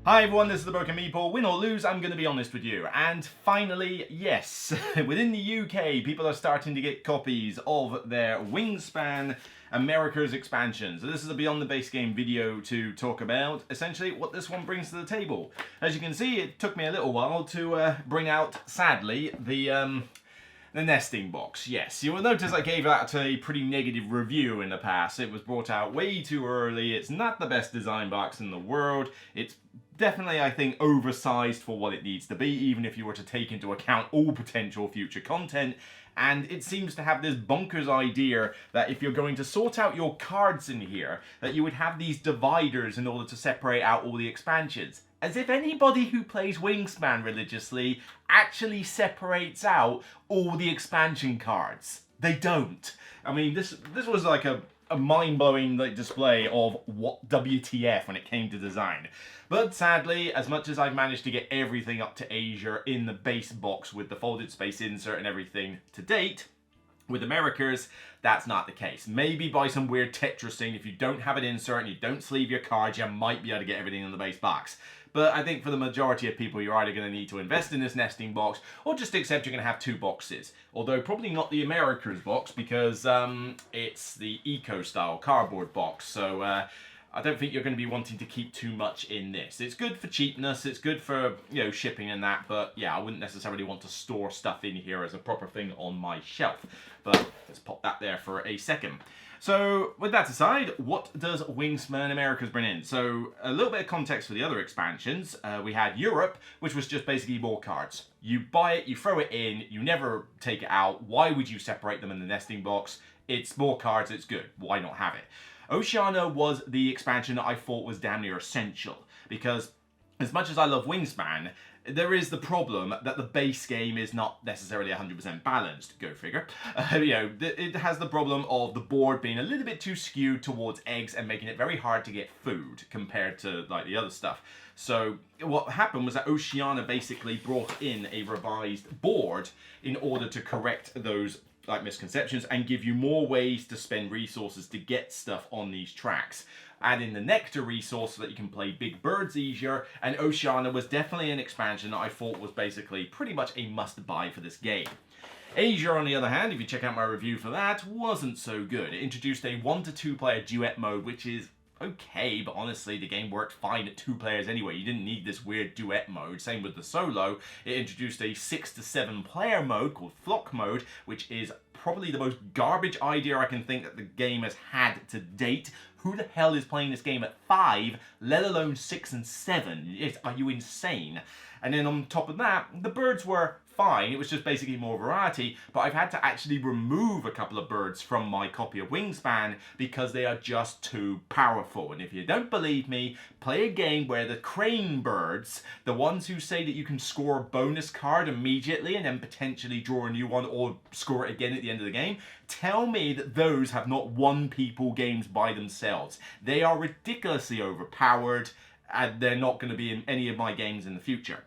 Hi everyone, this is the Broken Meeple. Win or lose, I'm going to be honest with you. And finally, yes, within the UK, people are starting to get copies of their Wingspan Americas expansion. So this is a Beyond the Base Game video to talk about, essentially, what this one brings to the table. As you can see, it took me a little while to bring out, sadly, the nesting box. Yes, you will notice I gave that a pretty negative review in the past. It was brought out way too early. It's not the best design box in the world. It's definitely, I think, oversized for what it needs to be, even if you were to take into account all potential future content. And it seems to have this bonkers idea that if you're going to sort out your cards in here, that you would have these dividers in order to separate out all the expansions. As if anybody who plays Wingspan religiously actually separates out all the expansion cards. They don't. I mean, this was like a mind-blowing display of what WTF when it came to design. But sadly, as much as I've managed to get everything up to Asia in the base box with the folded space insert and everything to date, with Americas, that's not the case. Maybe by some weird Tetrising, if you don't have an insert and you don't sleeve your cards, you might be able to get everything in the base box. But I think for the majority of people, you're either going to need to invest in this nesting box or just accept you're going to have two boxes. Although probably not the Americas box because it's the eco-style cardboard box. So I don't think you're going to be wanting to keep too much in this. It's good for cheapness, it's good for, shipping and that, but yeah, I wouldn't necessarily want to store stuff in here as a proper thing on my shelf. But let's pop that there for a second. So, with that aside, what does Wingspan Americas bring in? So, a little bit of context for the other expansions. We had Europe, which was just basically more cards. You buy it, you throw it in, you never take it out. Why would you separate them in the nesting box? It's more cards, it's good. Why not have it? Oceania was the expansion that I thought was damn near essential, because as much as I love Wingspan, there is the problem that the base game is not necessarily 100% balanced, go figure. It has the problem of the board being a little bit too skewed towards eggs and making it very hard to get food compared to like the other stuff. So what happened was that Oceania basically brought in a revised board in order to correct those misconceptions and give you more ways to spend resources to get stuff on these tracks. Add in the Nectar resource so that you can play Big Birds easier, and Oceania was definitely an expansion that I thought was basically pretty much a must-buy for this game. Asia, on the other hand, if you check out my review for that, wasn't so good. It introduced a 1 to 2 player duet mode, which is okay, but honestly, the game worked fine at 2 players anyway. You didn't need this weird duet mode. Same with the solo. It introduced a 6 to 7 player mode called Flock mode, which is probably the most garbage idea I can think that the game has had to date. Who the hell is playing this game at 5, let alone 6 and 7? Are you insane? And then on top of that, the birds were fine. It was just basically more variety, but I've had to actually remove a couple of birds from my copy of Wingspan because they are just too powerful. And if you don't believe me, play a game where the crane birds, the ones who say that you can score a bonus card immediately and then potentially draw a new one or score it again at the end of the game, tell me that those have not won people games by themselves. They are ridiculously overpowered and they're not going to be in any of my games in the future.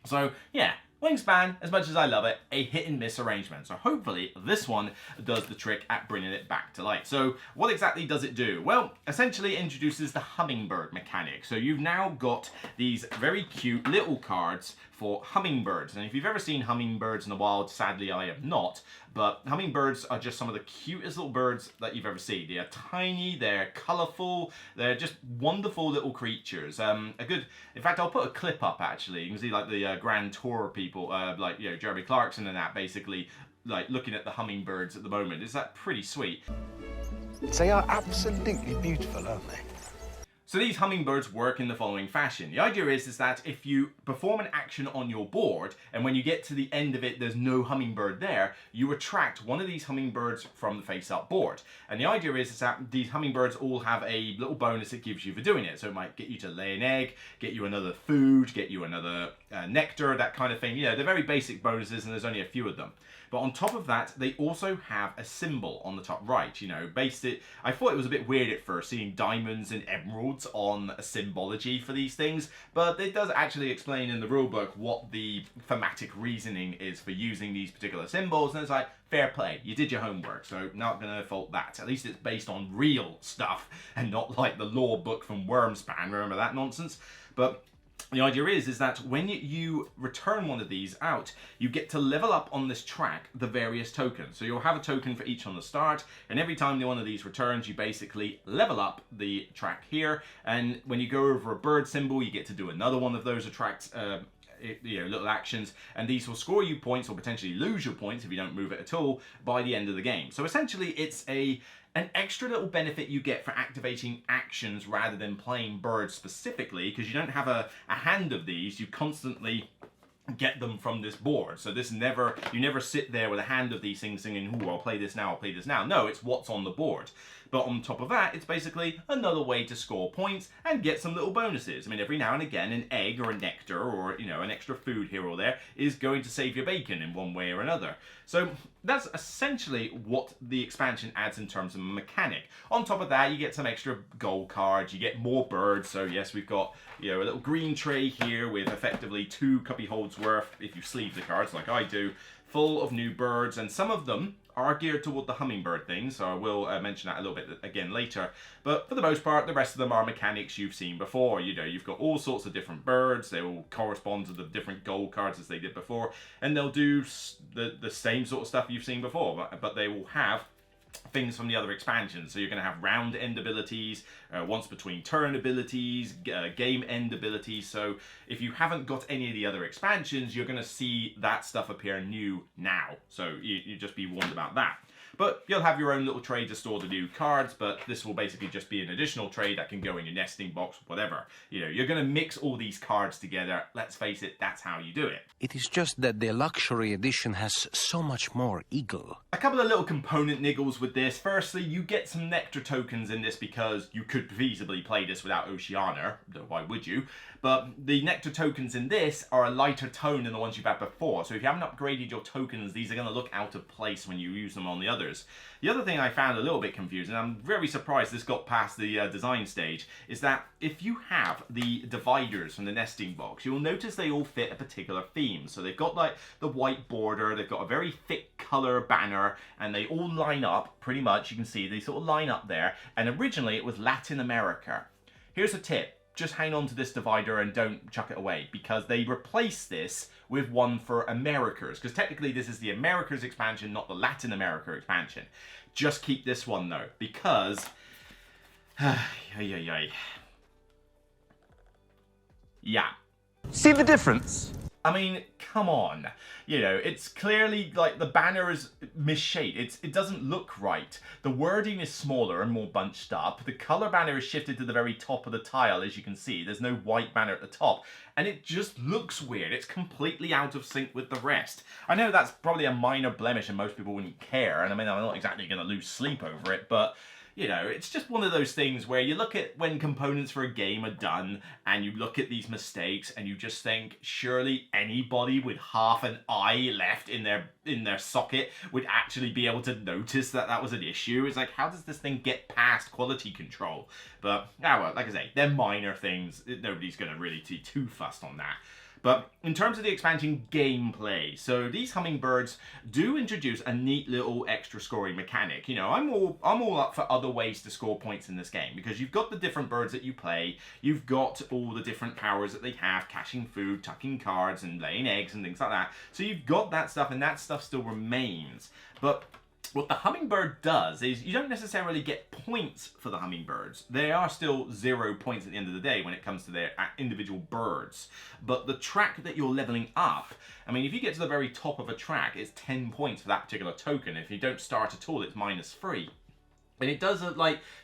So yeah, Wingspan, as much as I love it, a hit and miss arrangement. So hopefully this one does the trick at bringing it back to life. So what exactly does it do? Well, essentially it introduces the Hummingbird mechanic. So you've now got these very cute little cards for hummingbirds. And if you've ever seen hummingbirds in the wild, sadly I have not, but hummingbirds are just some of the cutest little birds that you've ever seen. They are tiny, they're colourful, they're just wonderful little creatures. In fact, I'll put a clip up actually. You can see like the Grand Tour people, Jeremy Clarkson and that basically looking at the hummingbirds at the moment. Is that pretty sweet? They are absolutely beautiful, aren't they? So these hummingbirds work in the following fashion. The idea is that if you perform an action on your board, and when you get to the end of it, there's no hummingbird there, you attract one of these hummingbirds from the face-up board. And the idea is that these hummingbirds all have a little bonus it gives you for doing it. So it might get you to lay an egg, get you another food, get you another nectar, that kind of thing. They're very basic bonuses, and there's only a few of them. But on top of that, they also have a symbol on the top right, I thought it was a bit weird at first, seeing diamonds and emeralds on a symbology for these things, but it does actually explain in the rulebook what the thematic reasoning is for using these particular symbols, and it's like, fair play, you did your homework, so not gonna fault that. At least it's based on real stuff, and not like the lore book from Wormspan, remember that nonsense? But the idea is that when you return one of these out, you get to level up on this track the various tokens. So you'll have a token for each on the start, and every time one of these returns, you basically level up the track here. And when you go over a bird symbol, you get to do another one of those little actions, and these will score you points or potentially lose your points if you don't move it at all by the end of the game. So essentially it's an extra little benefit you get for activating actions rather than playing birds specifically, because you don't have a hand of these. You constantly get them from this board. So you never sit there with a hand of these things singing, ooh, I'll play this now, I'll play this now. No, it's what's on the board. But on top of that, it's basically another way to score points and get some little bonuses. I mean, every now and again, an egg or a nectar or, an extra food here or there is going to save your bacon in one way or another. So that's essentially what the expansion adds in terms of mechanic. On top of that, you get some extra gold cards, you get more birds. So yes, we've got, a little green tray here with effectively 2 cubby holds worth, if you sleeve the cards like I do, full of new birds, and some of them are geared toward the hummingbird thing, so I will mention that a little bit again later. But for the most part, the rest of them are mechanics you've seen before. You've got all sorts of different birds. They all correspond to the different gold cards as they did before, and they'll do the same sort of stuff you've seen before, but they will have things from the other expansions. So you're going to have round end abilities, once between turn abilities, game end abilities. So if you haven't got any of the other expansions, you're going to see that stuff appear new now. So you just be warned about that. But you'll have your own little tray to store the new cards, but this will basically just be an additional tray that can go in your nesting box, whatever. You're going to mix all these cards together. Let's face it, that's how you do it. It is just that the luxury edition has so much more eagle. A couple of little component niggles with this. Firstly, you get some nectar tokens in this because you could feasibly play this without Oceania, though why would you? But the nectar tokens in this are a lighter tone than the ones you've had before. So if you haven't upgraded your tokens, these are going to look out of place when you use them on the others. The other thing I found a little bit confusing, and I'm very surprised this got past the design stage, is that if you have the dividers from the nesting box, you'll notice they all fit a particular theme. So they've got like the white border, they've got a very thick color banner, and they all line up pretty much. You can see they sort of line up there. And originally it was Latin America. Here's a tip. Just hang on to this divider and don't chuck it away, because they replaced this with one for Americas, because technically this is the Americas expansion, not the Latin America expansion. Just keep this one though, because yeah. See the difference? I mean, come on. It's clearly like the banner is misshaped. It doesn't look right. The wording is smaller and more bunched up. The color banner is shifted to the very top of the tile, as you can see. There's no white banner at the top. And it just looks weird. It's completely out of sync with the rest. I know that's probably a minor blemish and most people wouldn't care. And I mean, I'm not exactly going to lose sleep over it, but it's just one of those things where you look at when components for a game are done and you look at these mistakes and you just think, surely anybody with half an eye left in their socket would actually be able to notice that that was an issue. It's like, how does this thing get past quality control? But, well, like I say, they're minor things. Nobody's going to really be too fussed on that. But in terms of the expansion gameplay, so these hummingbirds do introduce a neat little extra scoring mechanic. I'm all up for other ways to score points in this game, because you've got the different birds that you play, you've got all the different powers that they have, caching food, tucking cards, and laying eggs and things like that. So you've got that stuff, and that stuff still remains. But what the hummingbird does is you don't necessarily get points for the hummingbirds. They are still 0 points at the end of the day when it comes to their individual birds. But the track that you're leveling up, I mean, if you get to the very top of a track, it's 10 points for that particular token. If you don't start at all, it's -3. And it does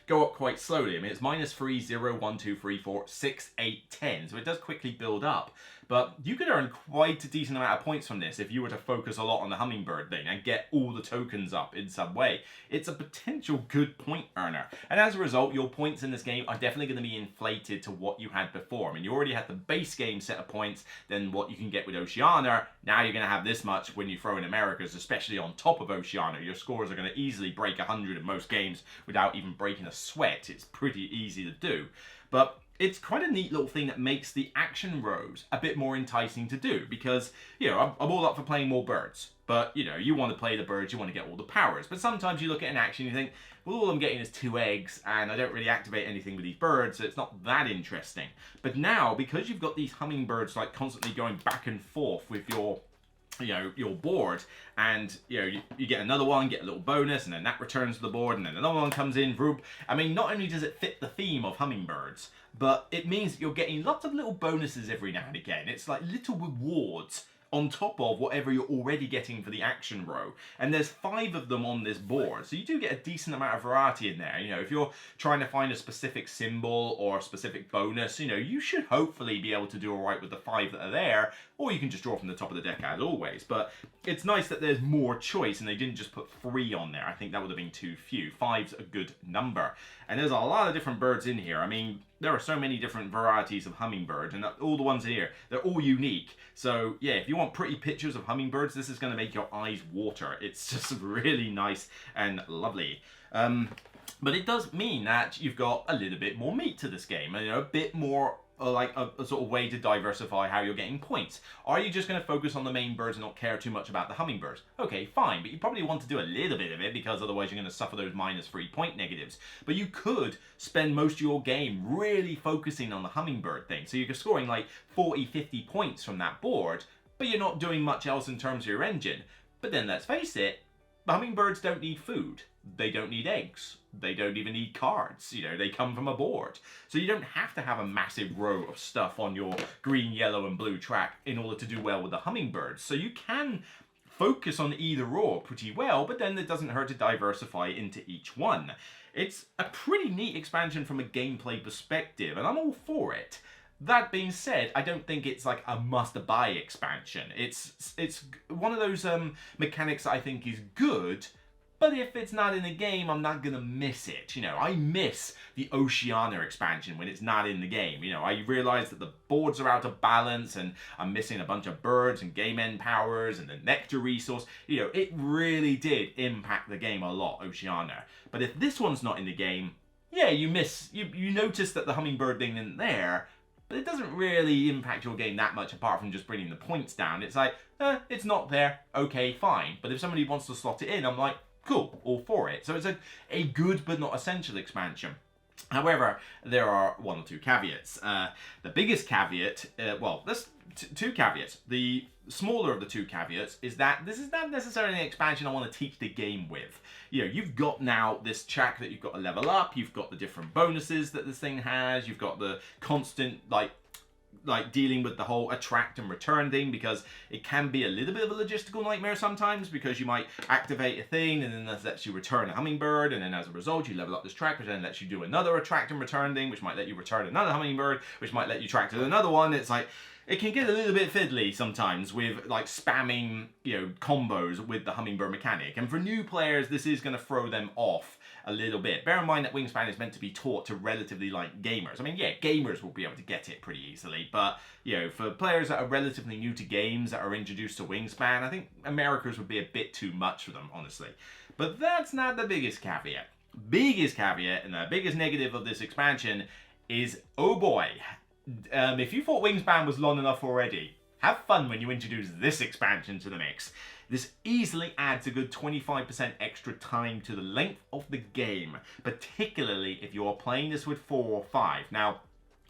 go up quite slowly. I mean, it's -3, 0, 1, 2, 3, 4, 6, 8, 10. So it does quickly build up. But you could earn quite a decent amount of points from this if you were to focus a lot on the hummingbird thing and get all the tokens up in some way. It's a potential good point earner. And as a result, your points in this game are definitely going to be inflated to what you had before. I mean, you already had the base game set of points, then what you can get with Oceania. Now you're going to have this much when you throw in Americas, especially on top of Oceania. Your scores are going to easily break 100 in most games without even breaking a sweat. It's pretty easy to do. But it's quite a neat little thing that makes the action rows a bit more enticing to do, because, you know, I'm all up for playing more birds, but, you know, you want to play the birds, you want to get all the powers, but sometimes you look at an action and you think, well, all I'm getting is 2 eggs, and I don't really activate anything with these birds, so it's not that interesting. But now, because you've got these hummingbirds like constantly going back and forth with your, you know, your board, and, you know, you get another one, get a little bonus, and then that returns to the board, and then another one comes in, whoop. I mean, not only does it fit the theme of hummingbirds, but it means that you're getting lots of little bonuses every now and again. It's like little rewards on top of whatever you're already getting for the action row. And there's 5 of them on this board, so you do get a decent amount of variety in there. You know, if you're trying to find a specific symbol or a specific bonus, you know, you should hopefully be able to do all right with the 5 that are there, or you can just draw from the top of the deck as always. But it's nice that there's more choice, and they didn't just put 3 on there. I think that would have been too few. 5's a good number. And there's a lot of different birds in here. I mean, there are so many different varieties of hummingbirds, and all the ones in here, they're all unique. So yeah, if you want pretty pictures of hummingbirds, this is going to make your eyes water. It's just really nice and lovely. But it does mean that you've got a little bit more meat to this game, you know, a bit more like a sort of way to diversify how you're getting points. Are you just going to focus on the main birds and not care too much about the hummingbirds? Okay, fine, but you probably want to do a little bit of it, because otherwise you're going to suffer those -3 point negatives. But you could spend most of your game really focusing on the hummingbird thing, so you're scoring like 40, 50 points from that board, but you're not doing much else in terms of your engine. But then let's face it, the hummingbirds don't need food. They don't need eggs. They don't even need cards. You know, they come from a board. So you don't have to have a massive row of stuff on your green, yellow, and blue track in order to do well with the hummingbirds. So you can focus on either or pretty well, but then it doesn't hurt to diversify into each one. It's a pretty neat expansion from a gameplay perspective, and I'm all for it. That being said, I don't think it's like a must-buy expansion. It's one of those mechanics that I think is good, but if it's not in the game, I'm not gonna miss it. You know, I miss the Oceania expansion when it's not in the game. You know, I realize that the boards are out of balance, and I'm missing a bunch of birds and game end powers and the nectar resource. You know, it really did impact the game a lot, Oceania. But if this one's not in the game, yeah, you notice that the hummingbird thing isn't there, but it doesn't really impact your game that much apart from just bringing the points down. It's like, it's not there, okay, fine. But if somebody wants to slot it in, I'm like, cool, all for it. So it's a good but not essential expansion. However, there are 1 or 2 caveats. The biggest caveat, well, there's 2 caveats. The smaller of the 2 caveats is that this is not necessarily an expansion I want to teach the game with. You know, you've got now this track that you've got to level up, you've got the different bonuses that this thing has, you've got the constant, like dealing with the whole attract and return thing, because it can be a little bit of a logistical nightmare sometimes, because you might activate a thing and then that lets you return a hummingbird, and then as a result you level up this track, which then lets you do another attract and return thing, which might let you return another hummingbird, which might let you track to another one. It's like, it can get a little bit fiddly sometimes with like spamming, you know, combos with the hummingbird mechanic, and for new players this is going to throw them off a little bit. Bear in mind that Wingspan is meant to be taught to relatively like gamers. I mean, yeah, gamers will be able to get it pretty easily, but, you know, for players that are relatively new to games, that are introduced to Wingspan, I think Americas would be a bit too much for them, honestly. But that's not the biggest caveat. Biggest caveat, and the biggest negative of this expansion is, oh boy, if you thought Wingspan was long enough already, have fun when you introduce this expansion to the mix. This easily adds a good 25% extra time to the length of the game, particularly if you are playing this with 4 or 5. Now,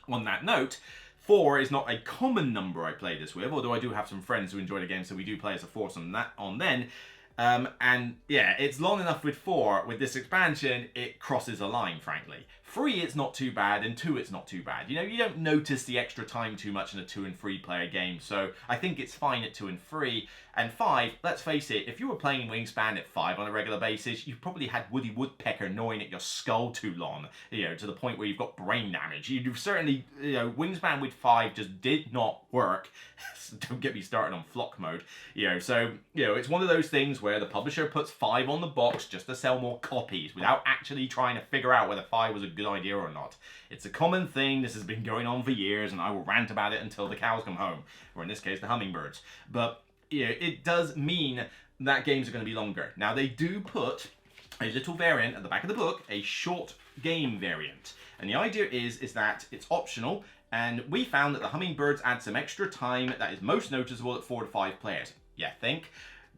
on that note, 4 is not a common number I play this with, although I do have some friends who enjoy the game, so we do play as a foursome then. And yeah, it's long enough with 4. With this expansion, it crosses a line, frankly. 3, it's not too bad, and 2, it's not too bad. You know, you don't notice the extra time too much in a 2 and 3 player game, so I think it's fine at 2 and 3. And 5, let's face it, if you were playing Wingspan at 5 on a regular basis, you probably had Woody Woodpecker gnawing at your skull too long, you know, to the point where you've got brain damage. You've certainly, you know, Wingspan with 5 just did not work. Don't get me started on flock mode, you know, so, you know, it's one of those things where the publisher puts 5 on the box just to sell more copies without actually trying to figure out whether 5 was a good idea or not. It's a common thing. This has been going on for years, and I will rant about it until the cows come home, or in this case, the hummingbirds. But, you know, it does mean that games are going to be longer. Now, they do put a little variant at the back of the book, a short game variant. And the idea is that it's optional, and we found that the Hummingbirds add some extra time that is most noticeable at 4 to 5 players. Yeah, think.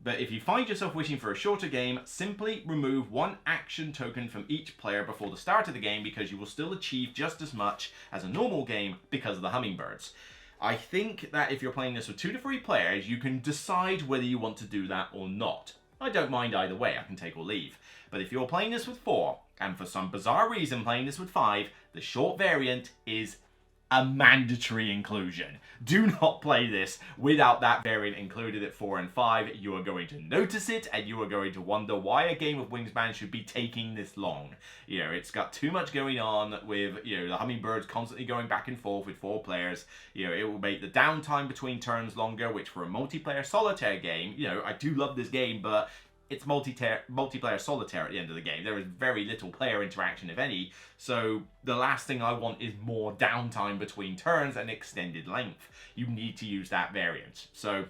But if you find yourself wishing for a shorter game, simply remove 1 action token from each player before the start of the game, because you will still achieve just as much as a normal game because of the Hummingbirds. I think that if you're playing this with 2 to 3 players, you can decide whether you want to do that or not. I don't mind either way, I can take or leave. But if you're playing this with 4, and for some bizarre reason playing this with 5, the short variant is a mandatory inclusion. Do not play this without that variant included at 4 and 5. You are going to notice it, and you are going to wonder why a game of Wingspan should be taking this long. You know, it's got too much going on with, you know, the Hummingbirds constantly going back and forth with 4 players. You know, it will make the downtime between turns longer, which for a multiplayer solitaire game, you know, I do love this game, but it's multiplayer solitaire at the end of the game. There is very little player interaction, if any, so the last thing I want is more downtime between turns and extended length. You need to use that variant. So,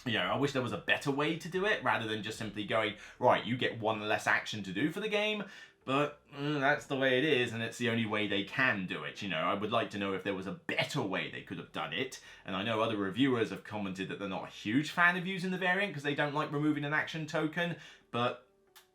you know, I wish there was a better way to do it, rather than just simply going, right, you get 1 less action to do for the game, but that's the way it is, and it's the only way they can do it. You know, I would like to know if there was a better way they could have done it, and I know other reviewers have commented that they're not a huge fan of using the variant because they don't like removing an action token, but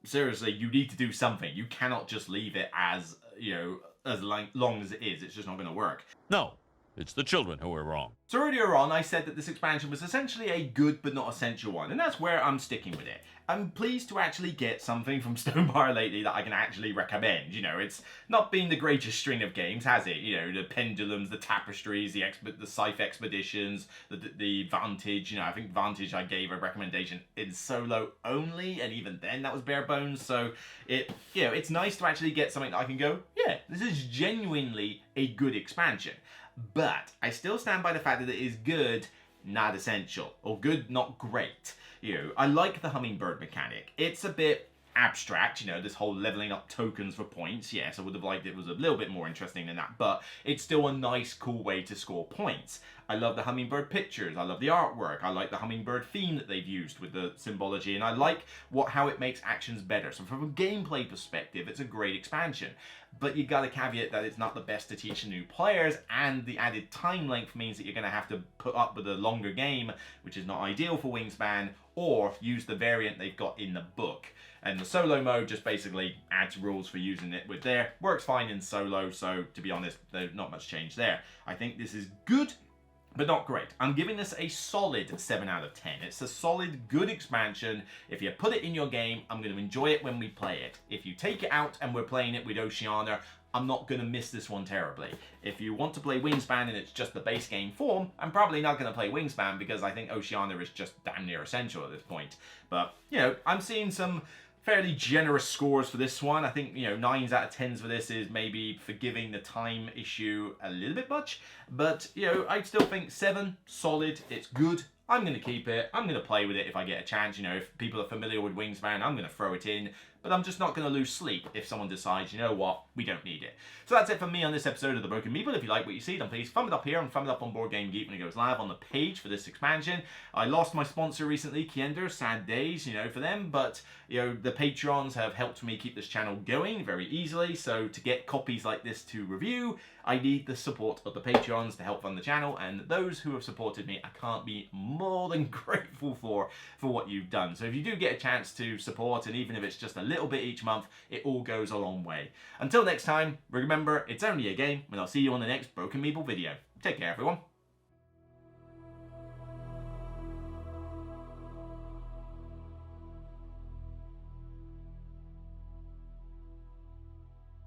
seriously, you need to do something. You cannot just leave it as, you know, as long as it is. It's just not going to work. No, it's the children who are wrong. So earlier on, I said that this expansion was essentially a good but not essential one, and that's where I'm sticking with it. I'm pleased to actually get something from Stonemaier lately that I can actually recommend. You know, it's not been the greatest string of games, has it? You know, the Pendulums, the Tapestries, the Scythe Expeditions, the Vantage. You know, I think Vantage I gave a recommendation in solo only, and even then that was bare bones. So, you know, it's nice to actually get something that I can go, yeah, this is genuinely a good expansion. But I still stand by the fact that it is good, not essential, or good, not great. You know, I like the Hummingbird mechanic. It's a bit abstract, you know, this whole leveling up tokens for points. Yes, I would have liked it was a little bit more interesting than that, but it's still a nice, cool way to score points. I love the Hummingbird pictures, I love the artwork, I like the Hummingbird theme that they've used with the symbology, and I like how it makes actions better. So from a gameplay perspective, it's a great expansion. But you gotta caveat that it's not the best to teach new players, and the added time length means that you're gonna have to put up with a longer game, which is not ideal for Wingspan, or use the variant they've got in the book. And the solo mode just basically adds rules for using it with there. Works fine in solo, so to be honest, there's not much change there. I think this is good, but not great. I'm giving this a solid 7 out of 10. It's a solid, good expansion. If you put it in your game, I'm going to enjoy it when we play it. If you take it out and we're playing it with Oceania, I'm not going to miss this one terribly. If you want to play Wingspan and it's just the base game form, I'm probably not going to play Wingspan because I think Oceania is just damn near essential at this point. But, you know, I'm seeing some fairly generous scores for this one. I think, you know, 9s out of 10s for this is maybe forgiving the time issue a little bit much. But, you know, I still think 7, solid, it's good. I'm going to keep it. I'm going to play with it if I get a chance. You know, if people are familiar with Wingspan, I'm going to throw it in. But I'm just not going to lose sleep if someone decides, you know what, we don't need it. So that's it for me on this episode of The Broken Meeple. If you like what you see, then please thumb it up here and thumb it up on Board Game Geek when it goes live on the page for this expansion. I lost my sponsor recently, Kiender, sad days, you know, for them. But, you know, the Patreons have helped me keep this channel going very easily. So to get copies like this to review, I need the support of the Patreons to help fund the channel, and those who have supported me, I can't be more than grateful for what you've done. So if you do get a chance to support, and even if it's just a little bit each month, it all goes a long way. Until next time, remember, it's only a game, and I'll see you on the next Broken Meeple video. Take care, everyone.